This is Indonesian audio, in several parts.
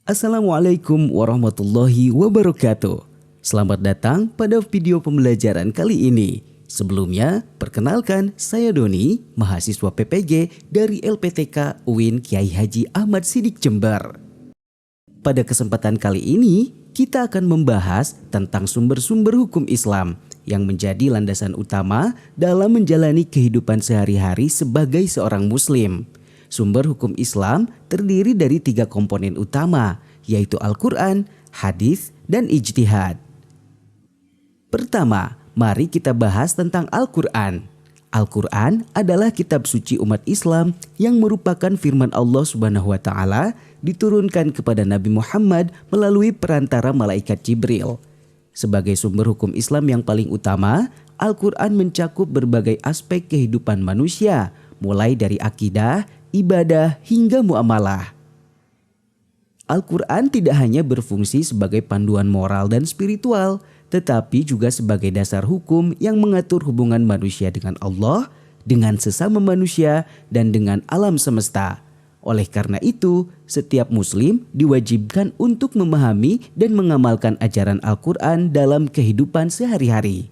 Assalamualaikum warahmatullahi wabarakatuh. Selamat datang pada video pembelajaran kali ini. Sebelumnya, perkenalkan saya Doni, mahasiswa PPG dari LPTK UIN Kiai Haji Ahmad Siddiq Jember. Pada kesempatan kali ini, kita akan membahas tentang sumber-sumber hukum Islam yang menjadi landasan utama dalam menjalani kehidupan sehari-hari sebagai seorang muslim. Sumber hukum Islam terdiri dari 3 komponen utama, yaitu Al-Quran, hadis, dan ijtihad. Pertama, mari kita bahas tentang Al-Quran. Al-Quran adalah kitab suci umat Islam yang merupakan firman Allah Subhanahu wa Ta'ala diturunkan kepada Nabi Muhammad melalui perantara malaikat Jibril. Sebagai sumber hukum Islam yang paling utama, Al-Quran mencakup berbagai aspek kehidupan manusia, mulai dari akidah, ibadah, hingga muamalah. Al-Quran tidak hanya berfungsi sebagai panduan moral dan spiritual, tetapi juga sebagai dasar hukum yang mengatur hubungan manusia dengan Allah, dengan sesama manusia, dan dengan alam semesta. Oleh karena itu, setiap muslim diwajibkan untuk memahami dan mengamalkan ajaran Al-Quran dalam kehidupan sehari-hari.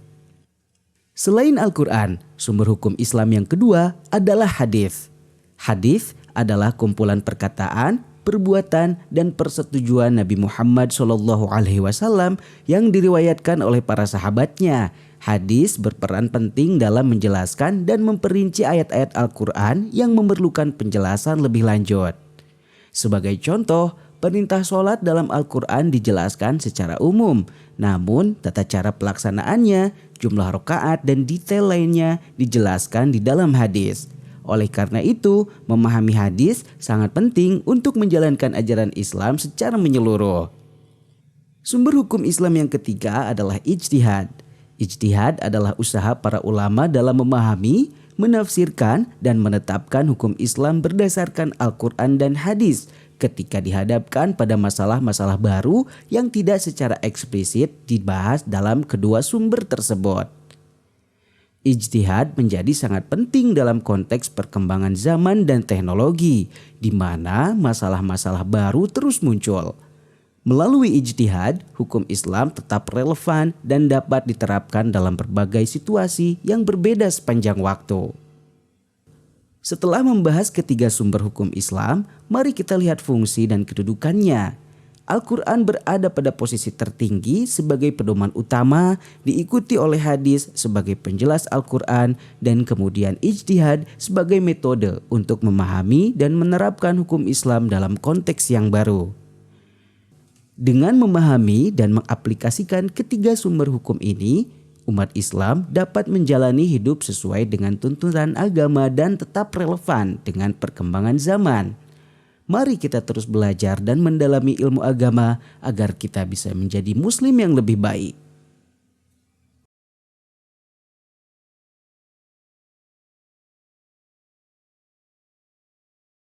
Selain Al-Quran, sumber hukum Islam yang kedua adalah hadis. Hadis adalah kumpulan perkataan, perbuatan, dan persetujuan Nabi Muhammad SAW yang diriwayatkan oleh para sahabatnya. Hadis berperan penting dalam menjelaskan dan memperinci ayat-ayat Al-Quran yang memerlukan penjelasan lebih lanjut. Sebagai contoh, perintah sholat dalam Al-Quran dijelaskan secara umum, namun tata cara pelaksanaannya, jumlah rakaat, dan detail lainnya dijelaskan di dalam hadis. Oleh karena itu, memahami hadis sangat penting untuk menjalankan ajaran Islam secara menyeluruh. Sumber hukum Islam yang ketiga adalah ijtihad. Ijtihad adalah usaha para ulama dalam memahami, menafsirkan, dan menetapkan hukum Islam berdasarkan Al-Quran dan hadis ketika dihadapkan pada masalah-masalah baru yang tidak secara eksplisit dibahas dalam kedua sumber tersebut. Ijtihad menjadi sangat penting dalam konteks perkembangan zaman dan teknologi, di mana masalah-masalah baru terus muncul. Melalui ijtihad, hukum Islam tetap relevan dan dapat diterapkan dalam berbagai situasi yang berbeda sepanjang waktu. Setelah membahas ketiga sumber hukum Islam, mari kita lihat fungsi dan kedudukannya. Al-Quran berada pada posisi tertinggi sebagai pedoman utama, diikuti oleh hadis sebagai penjelas Al-Quran, dan kemudian ijtihad sebagai metode untuk memahami dan menerapkan hukum Islam dalam konteks yang baru. Dengan memahami dan mengaplikasikan ketiga sumber hukum ini, umat Islam dapat menjalani hidup sesuai dengan tuntunan agama dan tetap relevan dengan perkembangan zaman. Mari kita terus belajar dan mendalami ilmu agama agar kita bisa menjadi muslim yang lebih baik.